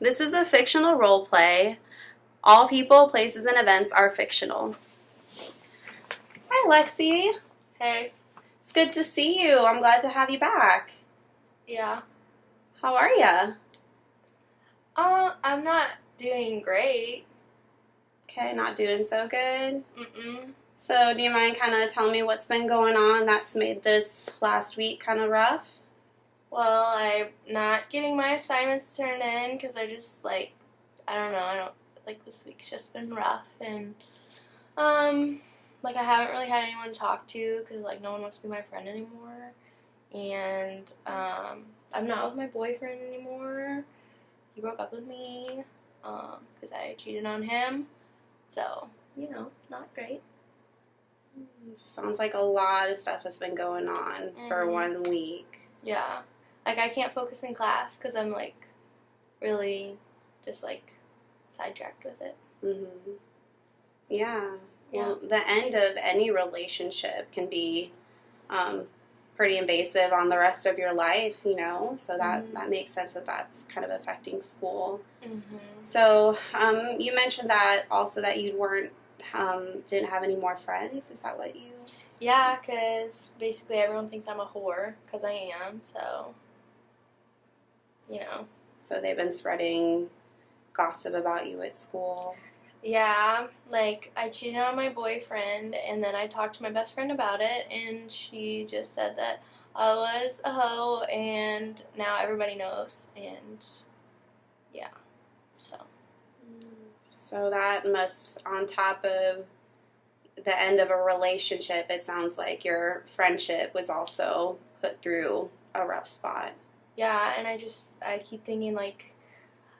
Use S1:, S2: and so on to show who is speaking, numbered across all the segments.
S1: This is a fictional role play. All people, places, and events are fictional. Hi, Lexi.
S2: Hey.
S1: It's good to see you. I'm glad to have you back.
S2: Yeah.
S1: How are ya?
S2: I'm not doing great.
S1: Okay, not doing so good.
S2: Mm-mm.
S1: So, do you mind kind of telling me what's been going on that's made this last week kind of rough?
S2: Well, I'm not getting my assignments turned in because I just, I don't know, this week's just been rough. And, I haven't really had anyone to talk to because, no one wants to be my friend anymore. And, I'm not with my boyfriend anymore. He broke up with me because I cheated on him. So, not great.
S1: Sounds like a lot of stuff has been going on for 1 week.
S2: Yeah. I can't focus in class because I'm, really just, sidetracked with it.
S1: Mm-hmm. Yeah. Well, the end of any relationship can be pretty invasive on the rest of your life, so that makes sense that that's kind of affecting school.
S2: Mm-hmm.
S1: So you mentioned that also that you didn't have any more friends. Is that what you said?
S2: Yeah, because basically everyone thinks I'm a whore because I am, so,
S1: So they've been spreading gossip about you at school.
S2: Yeah, I cheated on my boyfriend, and then I talked to my best friend about it, and she just said that I was a hoe, and now everybody knows, and yeah, so.
S1: So that must, on top of the end of a relationship, it sounds like your friendship was also put through a rough spot.
S2: Yeah, and I keep thinking,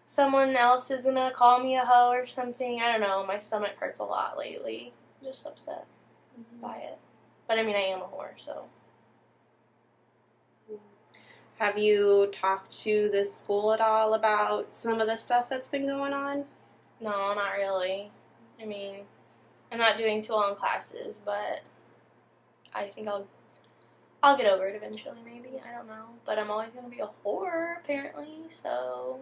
S2: someone else is gonna call me a hoe or something. I don't know. My stomach hurts a lot lately. I'm just upset by it. But I mean, I am a whore, so.
S1: Have you talked to the school at all about some of the stuff that's been going on?
S2: No, not really. I mean, I'm not doing too well in classes, but I think I'll get over it eventually, maybe. I don't know. But I'm always gonna be a whore, apparently, so.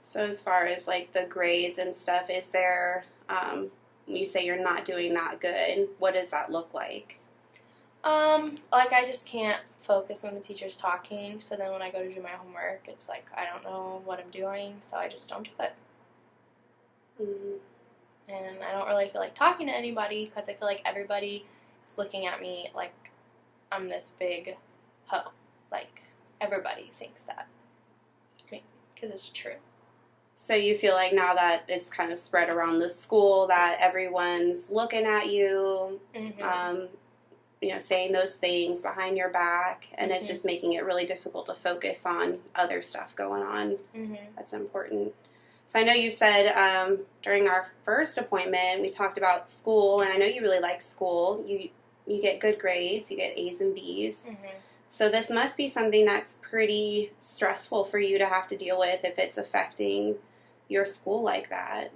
S1: So as far as the grades and stuff, is there, you say you're not doing that good, what does that look like?
S2: I just can't focus when the teacher's talking, so then when I go to do my homework, it's I don't know what I'm doing, so I just don't do it.
S1: Mm-hmm.
S2: And I don't really feel like talking to anybody because I feel like everybody is looking at me like I'm this big hoe. Everybody thinks that. Because it's true.
S1: So you feel like now that it's kind of spread around the school that everyone's looking at you, saying those things behind your back, and it's just making it really difficult to focus on other stuff going on. That's important. So I know you've said during our first appointment, we talked about school, and I know you really like school. You get good grades, you get A's and B's. So this must be something that's pretty stressful for you to have to deal with if it's affecting your school like that.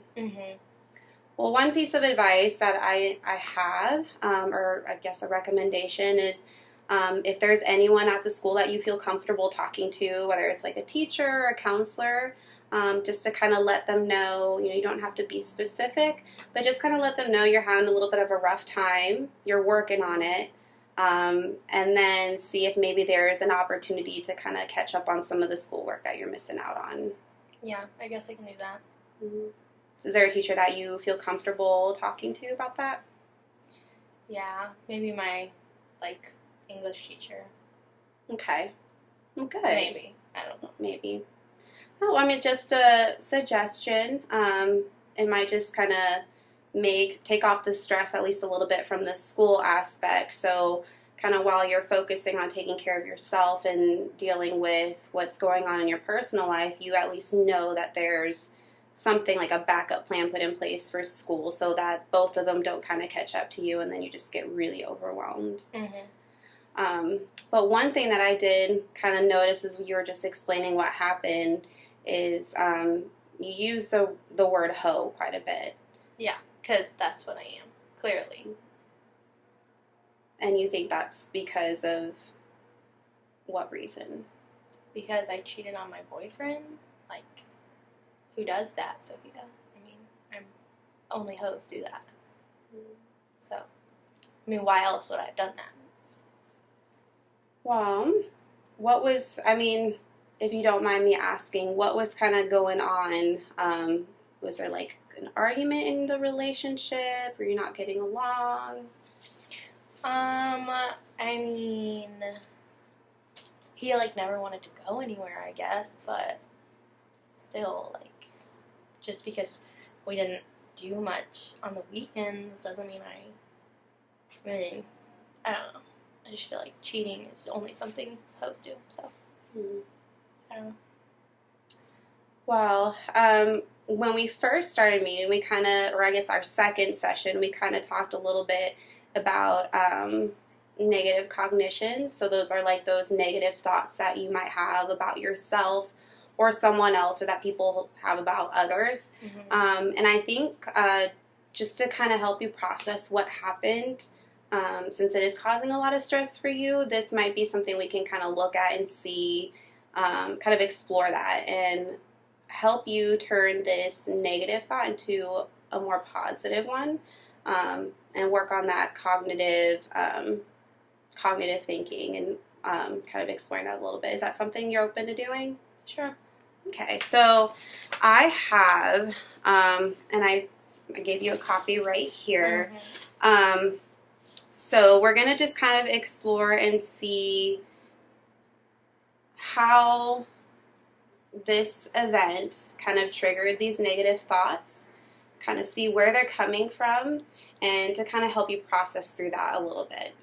S1: Well, one piece of advice that I have, or I guess a recommendation, is if there's anyone at the school that you feel comfortable talking to, whether it's a teacher or a counselor, just to kind of let them know, you don't have to be specific, but just kind of let them know you're having a little bit of a rough time, you're working on it, and then see if maybe there's an opportunity to kind of catch up on some of the schoolwork that you're missing out on.
S2: Yeah, I guess I can do that.
S1: Is there a teacher that you feel comfortable talking to about that?
S2: Yeah, maybe my, English teacher.
S1: Okay. Well, good.
S2: Maybe. I don't know.
S1: Maybe. Oh, I mean, just a suggestion. It might just kind of take off the stress at least a little bit from the school aspect. So kind of while you're focusing on taking care of yourself and dealing with what's going on in your personal life, you at least know that there's something like a backup plan put in place for school so that both of them don't kind of catch up to you and then you just get really overwhelmed. But one thing that I did kind of notice as you were just explaining what happened is you use the word hoe quite a bit.
S2: Yeah, because that's what I am, clearly.
S1: And you think that's because of what reason?
S2: because I cheated on my boyfriend. Like, who does that, Sophia? I mean, I'm only hoes do that. So, I mean, why else would I have done that?
S1: Well, what was, I mean, if you don't mind me asking, what was kind of going on? Was there like an argument in the relationship? Were you not getting along?
S2: I mean, he like never wanted to go anywhere, I guess, but still, like, just because we didn't do much on the weekends doesn't mean I don't know. I just feel like cheating is only something hoes do, so I don't know.
S1: Well, when we first started meeting, we kind of, or I guess our second session, we kind of talked a little bit about negative cognitions. So those are like those negative thoughts that you might have about yourself or someone else, or that people have about others. And I think just to kind of help you process what happened, since it is causing a lot of stress for you, this might be something we can kind of look at and see, kind of explore that and help you turn this negative thought into a more positive one, and work on that cognitive thinking and kind of exploring that a little bit. Is that something you're open to doing?
S2: Sure.
S1: Okay, so I have, and I gave you a copy right here. So we're going to just kind of explore and see how this event kind of triggered these negative thoughts, kind of see where they're coming from, and to kind of help you process through that a little bit.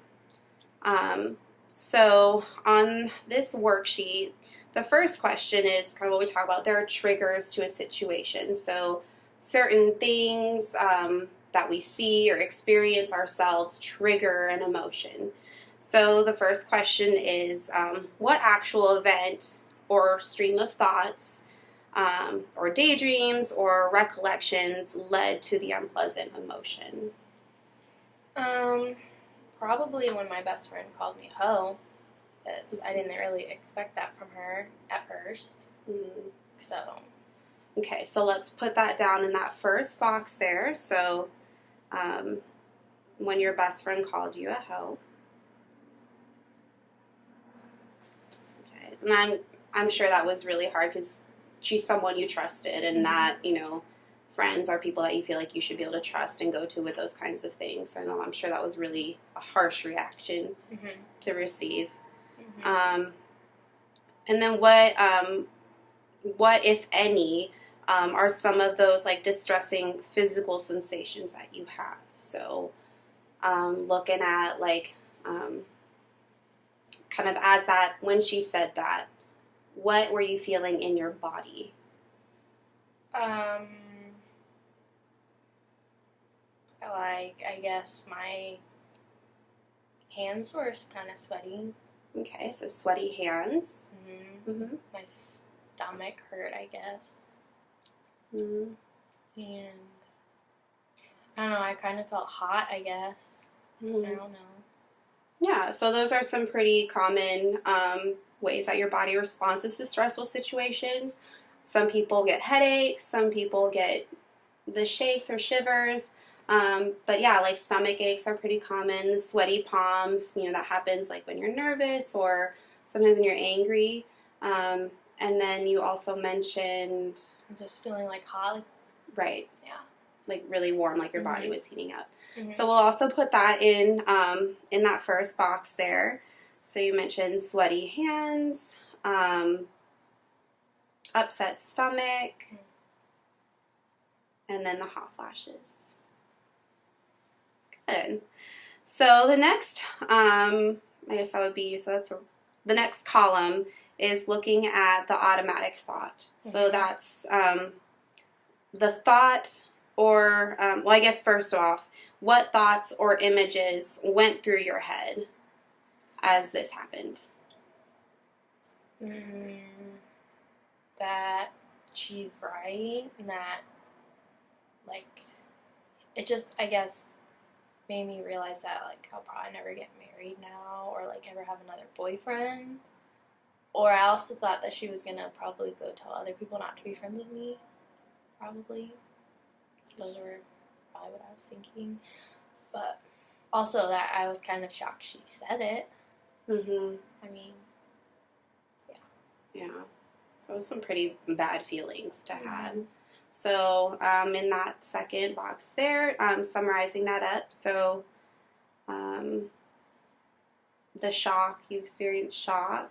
S1: So on this worksheet, the first question is kind of what we talk about. There are triggers to a situation. So certain things that we see or experience ourselves trigger an emotion. So the first question is, what actual event or stream of thoughts or daydreams or recollections led to the unpleasant emotion?
S2: Probably when my best friend called me a hoe, because I didn't really expect that from her at first. So,
S1: okay, so let's put that down in that first box there. So, when your best friend called you a hoe. Okay, and I'm sure that was really hard because she's someone you trusted, and that, you know, friends are people that you feel like you should be able to trust and go to with those kinds of things. I know, I'm sure that was really a harsh reaction to receive. And then what, if any, are some of those like distressing physical sensations that you have? So, looking at like, kind of as that, when she said that, what were you feeling in your body?
S2: Like, I guess my hands were kind of sweaty.
S1: Okay, so sweaty hands.
S2: My stomach hurt, I guess. And I don't know, I kind of felt hot, I guess. I don't know.
S1: Yeah, so those are some pretty common ways that your body responds to stressful situations. Some people get headaches, some people get the shakes or shivers. But yeah, like stomach aches are pretty common. The sweaty palms, you know, that happens like when you're nervous or sometimes when you're angry. And then you also mentioned...
S2: I'm just feeling like hot.
S1: Right.
S2: Yeah.
S1: Like really warm, like your body was heating up. So we'll also put that in that first box there. So you mentioned sweaty hands, upset stomach, and then the hot flashes. Good. So the next, I guess that would be, the next column is looking at the automatic thought. So that's the thought or, well, I guess first off, what thoughts or images went through your head as this happened?
S2: That she's right, and that, like, it just, I guess, made me realize that, like, I'll probably never get married now, or, like, ever have another boyfriend, Or I also thought that she was going to probably go tell other people not to be friends with me. Probably. Those were probably what I was thinking. But also that I was kind of shocked she said it.
S1: Mm-hmm.
S2: I mean, yeah.
S1: Yeah. So it was some pretty bad feelings to have.
S2: Mm-hmm.
S1: So in that second box there, summarizing that up. So the shock, you experienced shock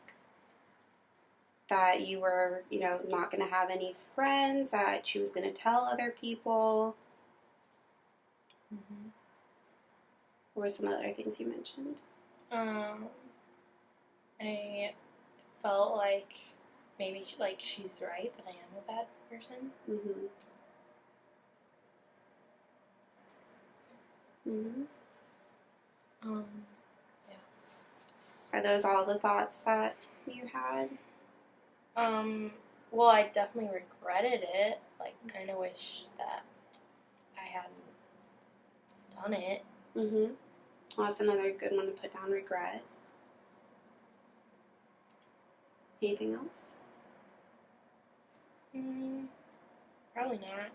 S1: that you were, not going to have any friends, that she was going to tell other people.
S2: Mm-hmm.
S1: What were some other things you mentioned?
S2: I felt like maybe she's right that I am a bad person.
S1: Mm-hmm. Mm-hmm.
S2: Yeah.
S1: Are those all the thoughts that you had?
S2: Well, I definitely regretted it. Like, kind of wish that I hadn't done it.
S1: Mm-hmm. Well, that's another good one to put down, regret. Anything else?
S2: Probably not.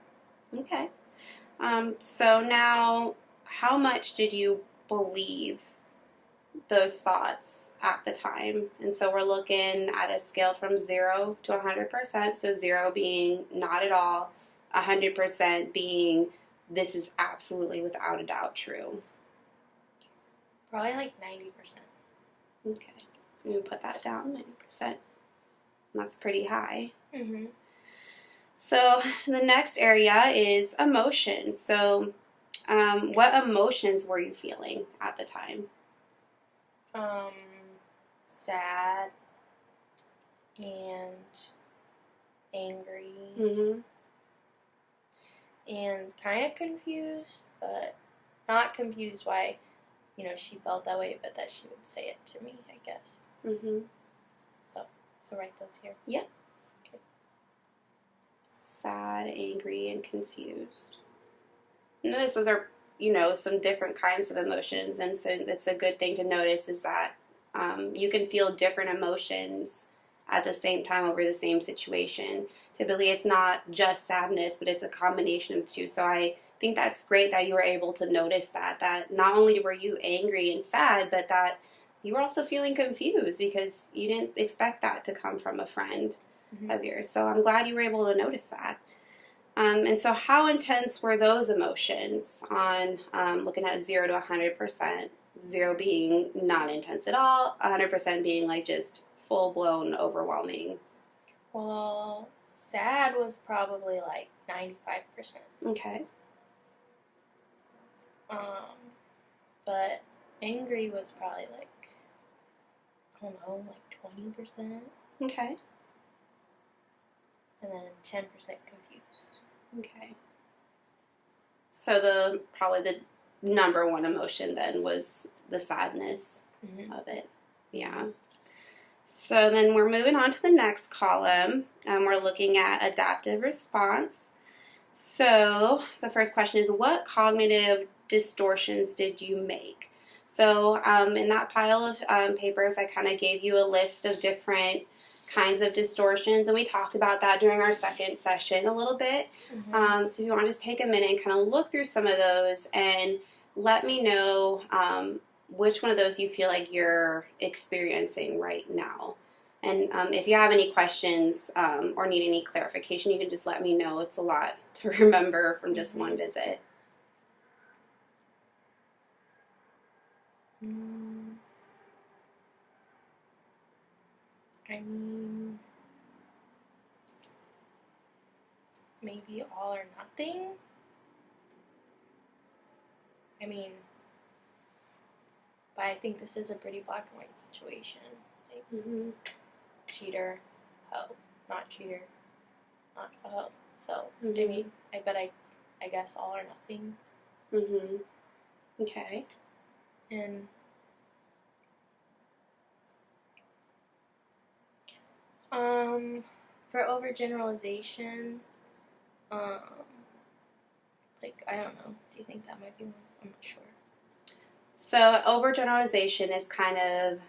S1: Okay. So now, how much did you believe those thoughts at the time? And so we're looking at a scale from 0 to 100%. So 0 being not at all, 100% being this is absolutely without a doubt true.
S2: Probably like 90%.
S1: Okay. So we put that down, 90%. That's pretty high.
S2: Mm-hmm.
S1: So the next area is emotions. So what emotions were you feeling at the time?
S2: Sad and angry.
S1: Mm-hmm.
S2: And kind of confused, but not confused why, she felt that way, but that she would say it to me, I guess.
S1: Mm-hmm.
S2: So write those here.
S1: Yep. Okay. Sad, angry, and confused. Notice those are, some different kinds of emotions, and so that's a good thing to notice is that you can feel different emotions at the same time over the same situation. Typically, it's not just sadness, but it's a combination of two. So I think that's great that you were able to notice that not only were you angry and sad, but that you were also feeling confused because you didn't expect that to come from a friend of yours. So I'm glad you were able to notice that. And so how intense were those emotions on looking at 0 to 100%? 0 being not intense at all, 100% being like just full-blown overwhelming.
S2: Well, sad was probably like 95%.
S1: Okay.
S2: But angry was probably like, I don't know, like 20%.
S1: Okay.
S2: And then 10% confused.
S1: Okay. So probably the number one emotion then was the sadness of it. Yeah. So then we're moving on to the next column. We're looking at adaptive response. So the first question is, what cognitive distortions did you make? So in that pile of papers, I kind of gave you a list of different kinds of distortions, and we talked about that during our second session a little bit. So if you want to just take a minute and kind of look through some of those and let me know which one of those you feel like you're experiencing right now. And if you have any questions or need any clarification, you can just let me know. It's a lot to remember from just one visit.
S2: I mean, maybe all or nothing. I mean, but I think this is a pretty black and white situation. Like, cheater, hoe, not cheater, not a hoe. So, I mean, I guess all or nothing.
S1: Okay.
S2: And for overgeneralization, like, I don't know. Do you think that might be one? I'm not sure. So
S1: overgeneralization is kind of,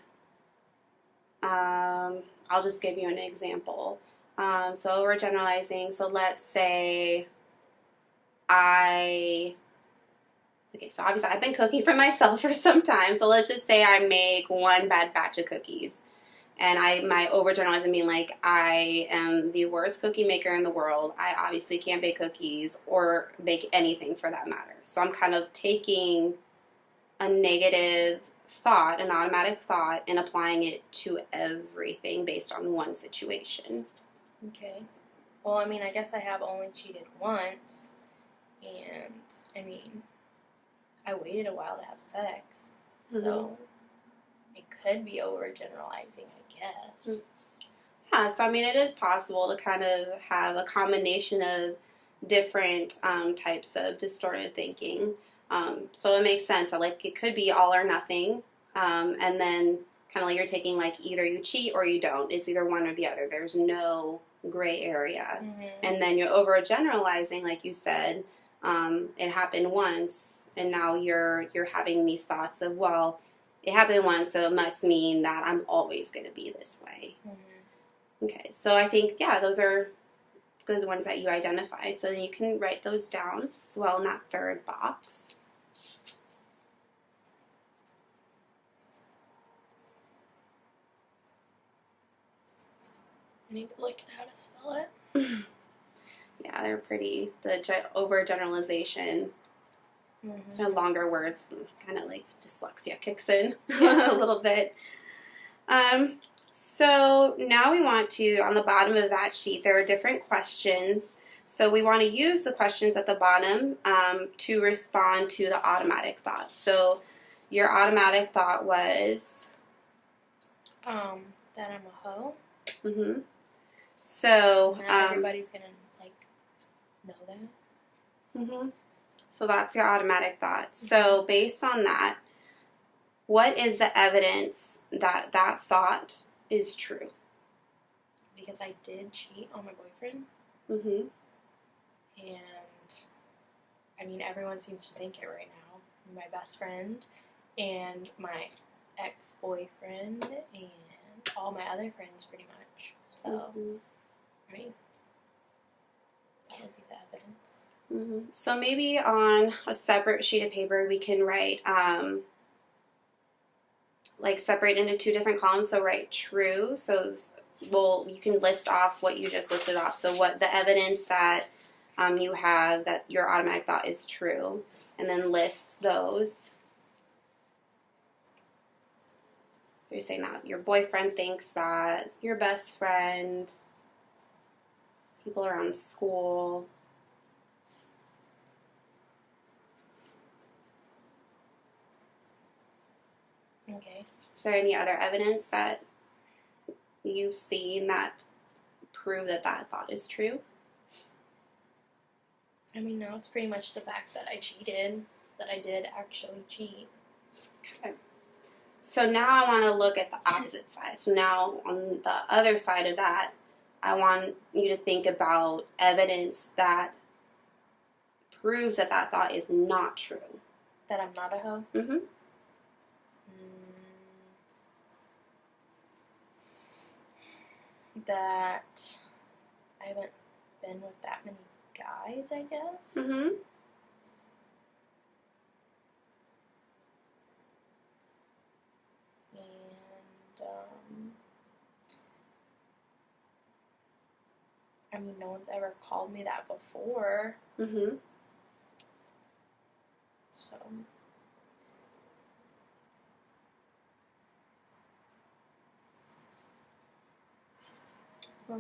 S1: I'll just give you an example. So overgeneralizing. So let's say so obviously I've been cooking for myself for some time. So let's just say I make one bad batch of cookies. And my overgeneralizing being like, I am the worst cookie maker in the world. I obviously can't bake cookies or bake anything for that matter. So I'm kind of taking a negative thought, an automatic thought, and applying it to everything based on one situation.
S2: Okay. Well, I mean, I guess I have only cheated once. And, I mean, I waited a while to have sex. So it could be overgeneralizing, I guess.
S1: Yeah, so I mean, it is possible to kind of have a combination of different types of distorted thinking. So it makes sense that like it could be all or nothing, and then kind of like you're taking like either you cheat or you don't. It's either one or the other. There's no gray area. And then you're overgeneralizing, like you said. It happened once, and now you're having these thoughts of, well, it happened once, so it must mean that I'm always going to be this way. Okay, so I think, yeah, those are good ones that you identified. So then you can write those down as well in that third box.
S2: I need to look at how to spell it.
S1: Yeah, they're pretty, the overgeneralization. So longer words, kind of like dyslexia kicks in a little bit. So now we want to, on the bottom of that sheet, there are different questions. So we want to use the questions at the bottom to respond to the automatic thought. So your automatic thought was?
S2: That I'm a hoe.
S1: So
S2: not everybody's going to, like, know that.
S1: So that's your automatic thought. So based on that, what is the evidence that that thought is true?
S2: Because I did cheat on my boyfriend. And, I mean, everyone seems to think it right now. My best friend and my ex-boyfriend and all my other friends, pretty much. So, right? That would be the evidence.
S1: So maybe on a separate sheet of paper we can write, like separate into two different columns. So write true. So you can list off what you just listed off. So what the evidence that you have that your automatic thought is true, and then list those. You're saying that your boyfriend thinks that, your best friend, people around school.
S2: Okay.
S1: Is there any other evidence that you've seen that prove that that thought is true?
S2: I mean, no, it's pretty much the fact that I cheated, that I did actually cheat.
S1: Okay. So now I want to look at the opposite side. So now on the other side of that, I want you to think about evidence that proves that that thought is not true.
S2: That I'm not a hoe? That I haven't been with that many guys, I guess. And I mean, no one's ever called me that before. So. I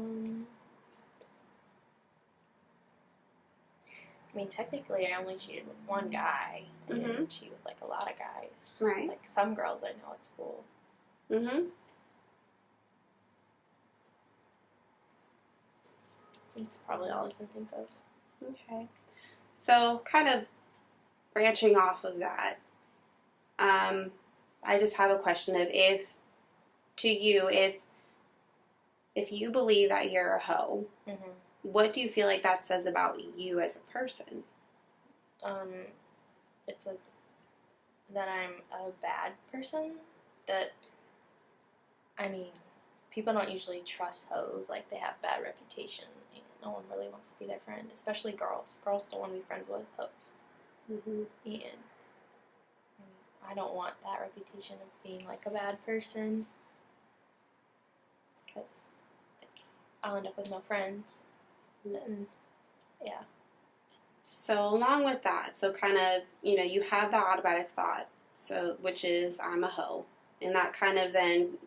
S2: mean, technically, I only cheated with one guy. I didn't cheat with, like, a lot of guys.
S1: Right.
S2: Like, some girls I know at school. That's probably all I can think of.
S1: Okay. So, kind of branching off of that, I just have a question of if you believe that you're a hoe, what do you feel like that says about you as a person?
S2: It says that I'm a bad person. That, I mean, people don't usually trust hoes. Like, they have bad reputation. And no one really wants to be their friend, especially girls. Girls don't want to be friends with hoes.
S1: Mm-hmm.
S2: And I don't want that reputation of being, like, a bad person. Because, like, I'll end up with no friends. And, yeah.
S1: So along with that, so kind of, you have the automatic thought, so which is I'm a hoe. And that kind of then,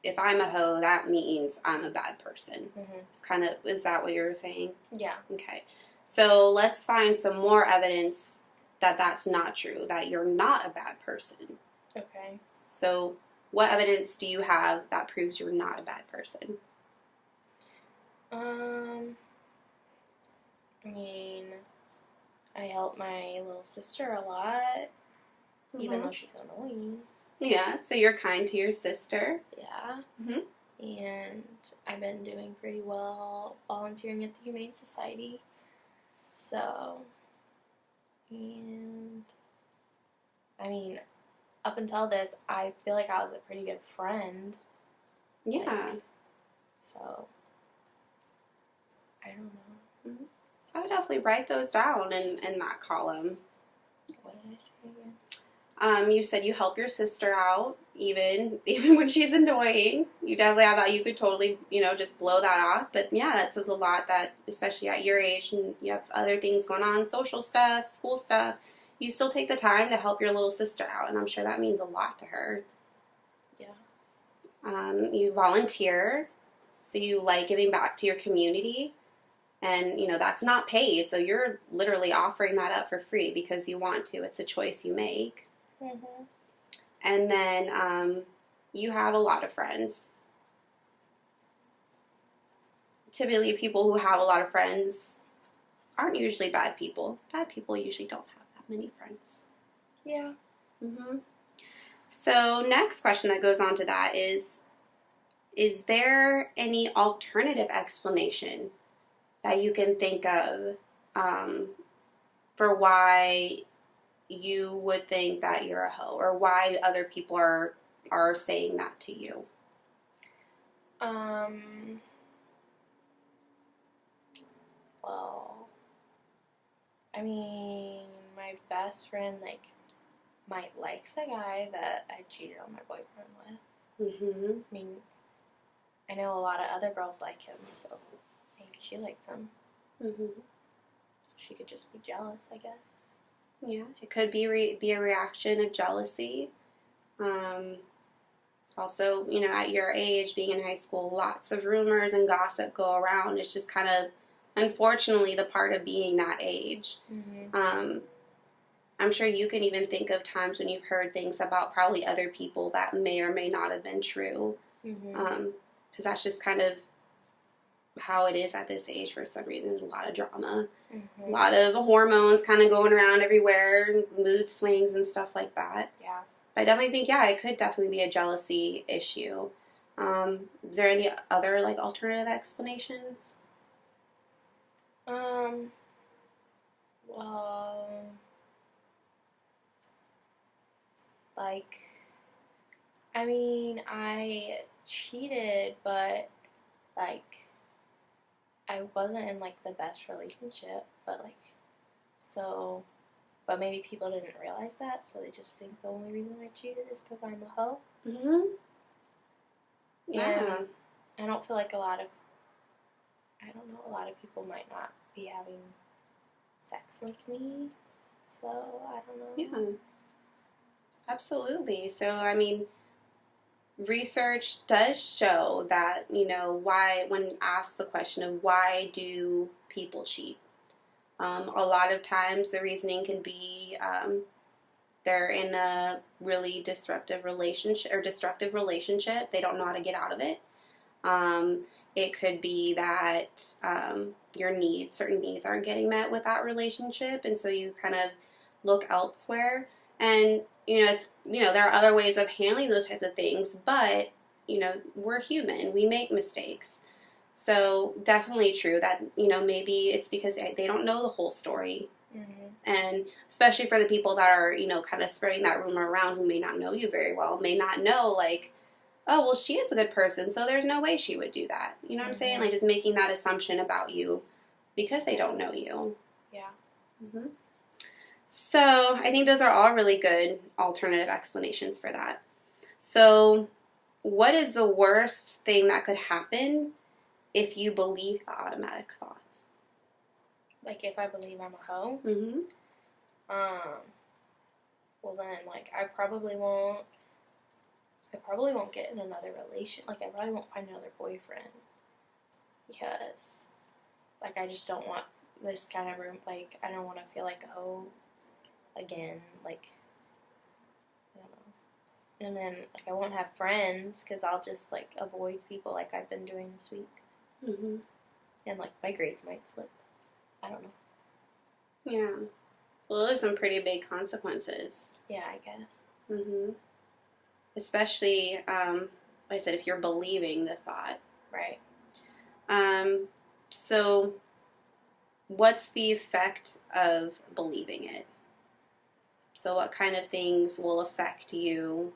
S1: if I'm a hoe, that means I'm a bad person.
S2: Mm-hmm.
S1: It's kind of, is that what you're saying?
S2: Yeah.
S1: Okay. So let's find some more evidence that that's not true, that you're not a bad person.
S2: Okay.
S1: So what evidence do you have that proves you're not a bad person?
S2: I mean, I help my little sister a lot, even though she's annoying.
S1: Yeah, so you're kind to your sister.
S2: Yeah.
S1: Mm-hmm.
S2: And I've been doing pretty well volunteering at the Humane Society. So, and I mean, up until this, I feel like I was a pretty good friend.
S1: Yeah.
S2: Like, so, I don't know.
S1: Mm-hmm. So I would definitely write those down in that column.
S2: What did I say again?
S1: You said you help your sister out, even when she's annoying. You definitely have that. You could totally, just blow that off. But yeah, that says a lot that, especially at your age, and you have other things going on, social stuff, school stuff, you still take the time to help your little sister out. And I'm sure that means a lot to her.
S2: Yeah.
S1: You volunteer, so you like giving back to your community. And, that's not paid. So you're literally offering that up for free because you want to. It's a choice you make.
S2: Mm-hmm.
S1: And then you have a lot of friends. Typically, people who have a lot of friends aren't usually bad people. Bad people usually don't have that many friends.
S2: Yeah.
S1: Mm-hmm. So next question that goes on to that is there any alternative explanation that you can think of for why you would think that you're a hoe, or why other people are saying that to you?
S2: Well, I mean, my best friend, might like the guy that I cheated on my boyfriend with.
S1: Mm-hmm.
S2: I mean, I know a lot of other girls like him, so maybe she likes him.
S1: Mm-hmm.
S2: So she could just be jealous, I guess.
S1: Yeah, it could be a reaction of jealousy. Also, at your age, being in high school, lots of rumors and gossip go around. It's just kind of, unfortunately, the part of being that age.
S2: Mm-hmm.
S1: I'm sure you can even think of times when you've heard things about probably other people that may or may not have been true.
S2: Mm-hmm.
S1: Because that's just kind of how it is at this age for some reason. There's a lot of drama.
S2: Mm-hmm.
S1: A lot of hormones kind of going around everywhere, mood swings and stuff like that.
S2: Yeah.
S1: But I definitely think, it could definitely be a jealousy issue. Is there any other, alternative explanations?
S2: Well, I mean, I cheated, but, I wasn't in, the best relationship, but, but maybe people didn't realize that, so they just think the only reason I cheated is because I'm a hoe.
S1: Mm-hmm. Yeah.
S2: And I don't feel like a lot of people might not be having sex like me, so I don't know.
S1: Yeah. Absolutely. So, I mean, research does show that, why, when asked the question of why do people cheat, a lot of times the reasoning can be they're in a really destructive relationship. They don't know how to get out of it. It could be that certain needs aren't getting met with that relationship, and so you kind of look elsewhere. And there are other ways of handling those types of things, but we're human. We make mistakes. So definitely true that maybe it's because they don't know the whole story.
S2: Mm-hmm.
S1: And especially for the people that are kind of spreading that rumor around, who may not know you very well, may not know oh, well, she is a good person, so there's no way she would do that. You know what I'm saying? Like, just making that assumption about you because they don't know you.
S2: Yeah.
S1: Mm-hmm. So I think those are all really good alternative explanations for that. So what is the worst thing that could happen if you believe the automatic thought?
S2: Like, if I believe I'm a hoe?
S1: Mm-hmm.
S2: Well then, like, I probably won't get in another relation. Like, I probably won't find another boyfriend. Because, like, I just don't want this kind of room. Like, I don't want to feel like a hoe again. Like, I don't know. And then, like, I won't have friends because I'll just, like, avoid people like I've been doing this week.
S1: Mm-hmm.
S2: And, like, my grades might slip. I don't know.
S1: Yeah. Well, there's some pretty big consequences.
S2: Yeah, I guess.
S1: Mm-hmm. Especially, like I said, if you're believing the thought.
S2: Right.
S1: So what's the effect of believing it? So what kind of things will affect you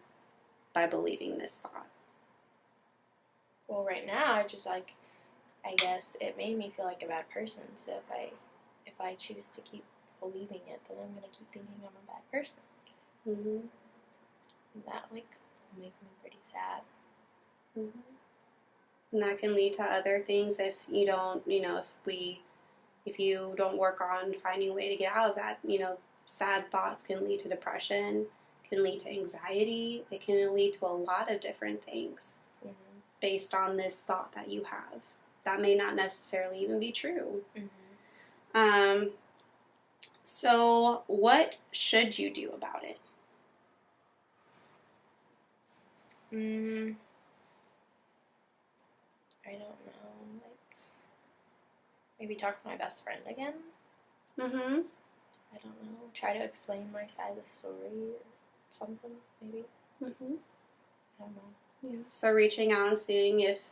S1: by believing this thought?
S2: Well, right now, I just, like, I guess it made me feel like a bad person. So if I choose to keep believing it, then I'm going to keep thinking I'm a bad person.
S1: Mm-hmm.
S2: And that, like, will make me pretty sad.
S1: Mm-hmm. And that can lead to other things if you don't, if you don't work on finding a way to get out of that. Sad thoughts can lead to depression, can lead to anxiety. It can lead to a lot of different things based on this thought that you have. That may not necessarily even be true.
S2: Mm-hmm.
S1: So what should you do about it?
S2: I don't know. Like, maybe talk to my best friend again?
S1: Mm-hmm.
S2: I don't know. Try to explain my side of the story or something, maybe.
S1: Mm-hmm.
S2: I don't know.
S1: Yeah. So reaching out and seeing if,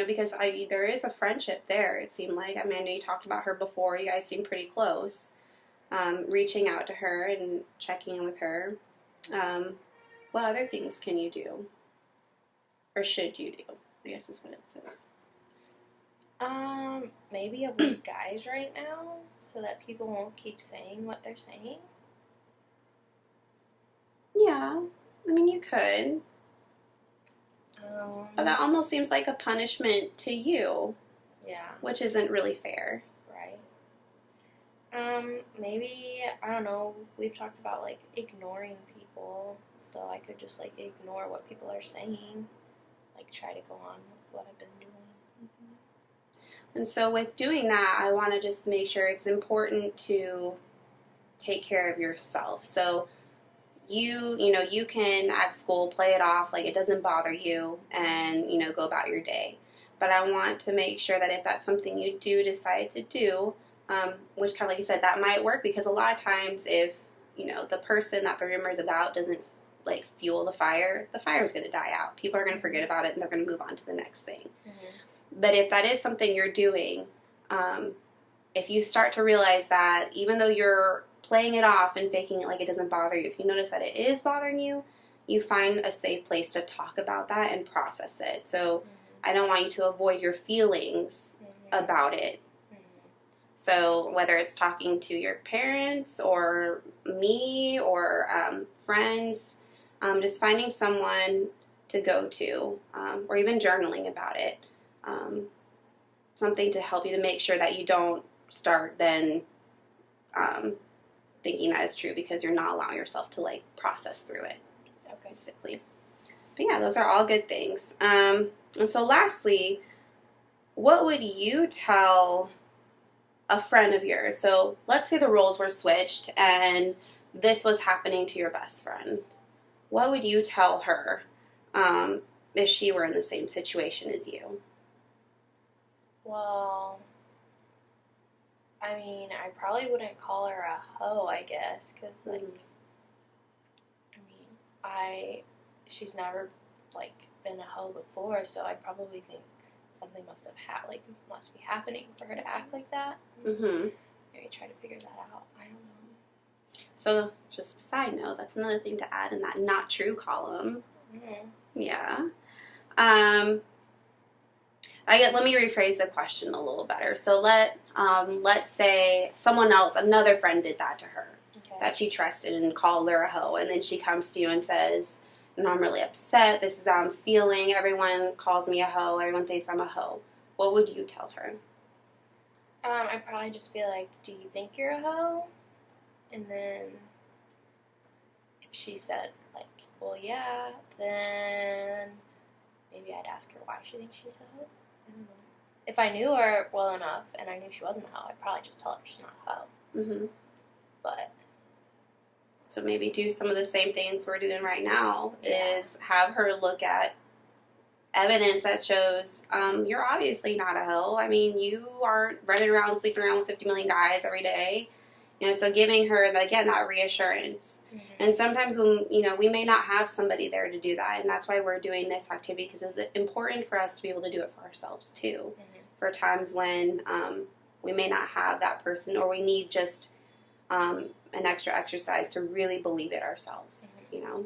S1: because there is a friendship there, it seemed like. I mean, I know you talked about her before. You guys seem pretty close. Reaching out to her and checking in with her. What other things can you do? Or should you do? I guess is what it says.
S2: Maybe avoid guys right now so that people won't keep saying what they're saying.
S1: Yeah, I mean, you could. But that almost seems like a punishment to you.
S2: Yeah.
S1: Which isn't really fair.
S2: Right. Maybe, I don't know, we've talked about, like, ignoring people, so I could just, like, ignore what people are saying, like, try to go on with what I've been doing. Mm-hmm.
S1: And so with doing that, I want to just make sure it's important to take care of yourself. So you can at school play it off like it doesn't bother you and, go about your day. But I want to make sure that if that's something you do decide to do, which kind of like you said, that might work because a lot of times if, the person that the rumor is about doesn't like fuel the fire is going to die out. People are going to forget about it and they're going to move on to the next thing. Mm-hmm. But if that is something you're doing, if you start to realize that even though you're playing it off and faking it like it doesn't bother you, if you notice that it is bothering you, you find a safe place to talk about that and process it. So I don't want you to avoid your feelings about it. So whether it's talking to your parents or me or friends, just finding someone to go to or even journaling about it. Something to help you to make sure that you don't start then thinking that it's true because you're not allowing yourself to like process through it. Okay, basically. But yeah, those are all good things. And so lastly, what would you tell a friend of yours? So let's say the roles were switched and this was happening to your best friend. What would you tell her if she were in the same situation as you?
S2: Well, I mean, I probably wouldn't call her a hoe, I guess, because, like, she's never, like, been a hoe before, so I probably think something must be happening for her to act like that. Mm-hmm. Maybe try to figure that out. I don't know.
S1: So, just a side note, that's another thing to add in that not true column. Yeah. Let me rephrase the question a little better. So let's say someone else, another friend did that to her, that she trusted and called her a hoe, and then she comes to you and says, I'm really upset, this is how I'm feeling, everyone calls me a hoe, everyone thinks I'm a hoe. What would you tell her?
S2: I'd probably just be like, do you think you're a hoe? And then if she said, like, well, yeah, then maybe I'd ask her why she thinks she's a hoe. I don't know. If I knew her well enough and I knew she wasn't a hoe, I'd probably just tell her she's not a hoe.
S1: Mm-hmm.
S2: But
S1: so maybe do some of the same things we're doing right now, is have her look at evidence that shows you're obviously not a hoe. I mean, you aren't running around, sleeping around with 50 million guys every day. So giving her, that reassurance. Mm-hmm. And sometimes when, we may not have somebody there to do that. And that's why we're doing this activity, because it's important for us to be able to do it for ourselves, too. Mm-hmm. For times when we may not have that person, or we need just an extra exercise to really believe it ourselves, mm-hmm.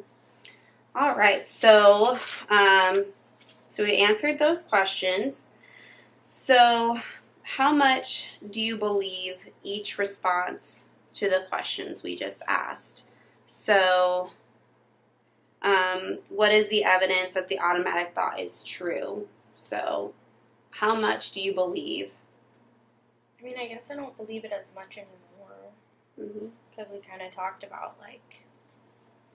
S1: All right, so we answered those questions. So how much do you believe each response to the questions we just asked? So what is the evidence that the automatic thought is true? So how much do you believe?
S2: I mean, I guess I don't believe it as much anymore. Because we kind of talked about, like,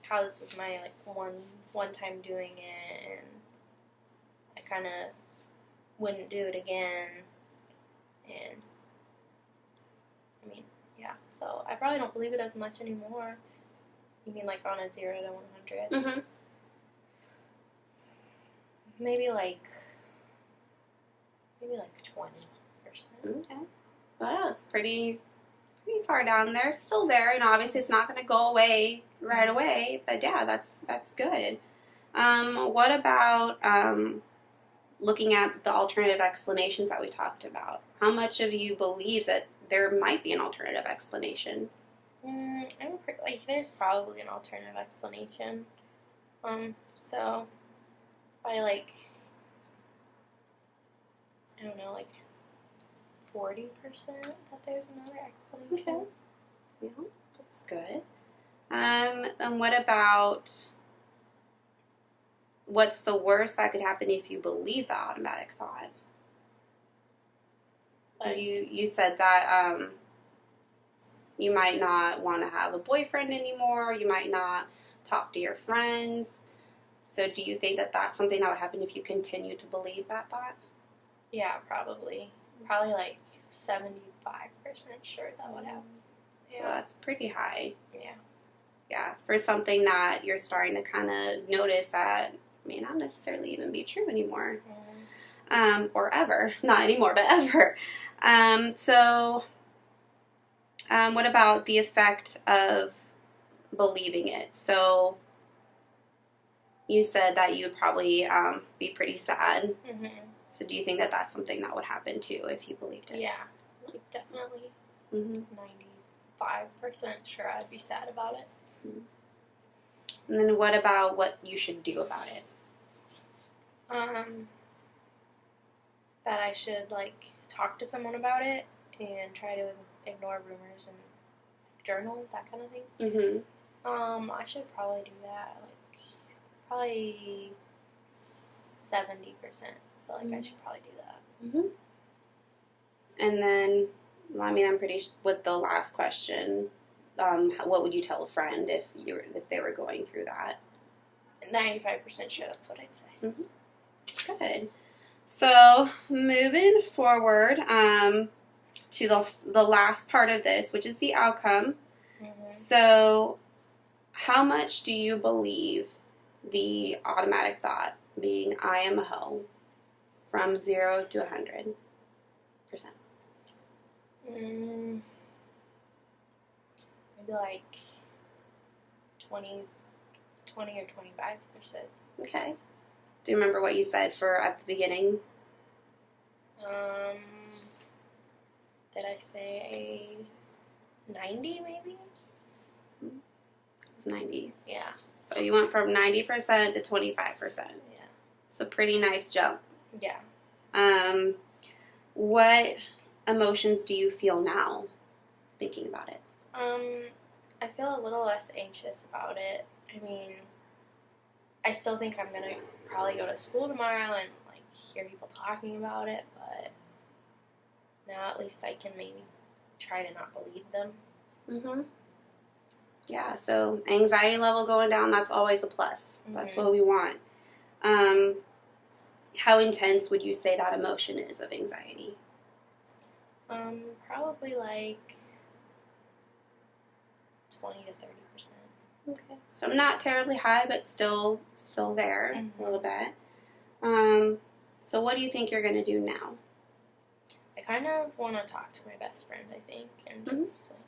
S2: how this was my, like, one time doing it, and I kind of wouldn't do it again, and, I mean, yeah, so I probably don't believe it as much anymore. You mean, like, on a 0 to 100?
S1: Mm-hmm.
S2: Maybe like 20%.
S1: Okay. Well, it's pretty far down there. Still there, obviously it's not going to go away right away, but yeah, that's good. What about looking at the alternative explanations that we talked about? How much of you believes that there might be an alternative explanation?
S2: There's probably an alternative explanation. So by I don't know, 40% that there's another explanation.
S1: Okay. Yeah, that's good. And what about what's the worst that could happen if you believe the automatic thought? You said that you might not want to have a boyfriend anymore. You might not talk to your friends. So do you think that that's something that would happen if you continue to believe that thought?
S2: Yeah, probably. Probably 75% sure that would happen.
S1: Yeah. So that's pretty high.
S2: Yeah.
S1: Yeah, for something that you're starting to kind of notice that may not necessarily even be true anymore. Mm-hmm. Or ever. Not anymore, but ever. What about the effect of believing it? So you said that you would probably be pretty sad. Mm-hmm. So do you think that that's something that would happen too if you believed it?
S2: Yeah, definitely. Mm-hmm. 95% sure I'd be sad about it.
S1: Mm-hmm. And then what about what you should do about it?
S2: That I should talk to someone about it and try to ignore rumors and journal, that kind of thing. Mm-hmm. I should probably do that. Probably 70%. I feel like I should probably do that.
S1: Mm-hmm. And then, I'm pretty with the last question. What would you tell a friend if they were going through that?
S2: 95% sure that's what I'd say.
S1: Mm-hmm. Good. So moving forward to the last part of this, which is the outcome. Mm-hmm. So how much do you believe the automatic thought being I am a hoe from 0 to 100%?
S2: Maybe 20 or 25%.
S1: Okay. Do you remember what you said at the beginning?
S2: Did I say 90 maybe?
S1: It was 90.
S2: Yeah.
S1: So you went from 90% to 25%.
S2: Yeah.
S1: It's a pretty nice jump.
S2: Yeah.
S1: What emotions do you feel now thinking about it?
S2: I feel a little less anxious about it. I mean, I still think I'm gonna probably go to school tomorrow and like hear people talking about it, but now at least I can maybe try to not believe them.
S1: Mm-hmm. Yeah, so anxiety level going down, that's always a plus. That's what we want. How intense would you say that emotion is of anxiety?
S2: Probably like 20 to 30%.
S1: Okay. So not terribly high, but still there a little bit. So what do you think you're going to do now?
S2: I kind of want to talk to my best friend, I think, and just like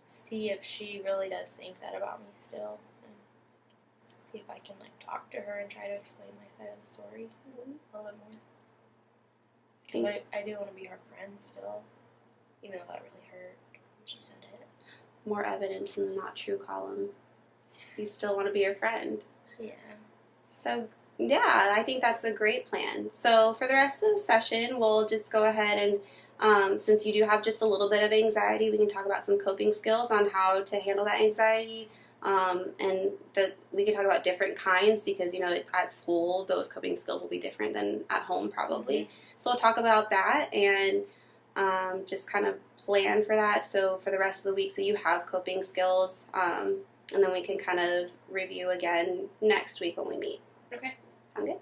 S2: see if she really does think that about me still, and see if I can like talk to her and try to explain my side of the story a little bit more. Because I do want to be her friend still, even though that really hurt when she said it.
S1: More evidence in the not true column. You still want to be your friend.
S2: Yeah.
S1: So, yeah, I think that's a great plan. So for the rest of the session, we'll just go ahead and, since you do have just a little bit of anxiety, we can talk about some coping skills on how to handle that anxiety. And we can talk about different kinds because, you know, at school, those coping skills will be different than at home probably. Mm-hmm. So we'll talk about that and just kind of plan for that. So for the rest of the week, so you have coping skills, and then we can kind of review again next week when we meet.
S2: Okay.
S1: Sound good?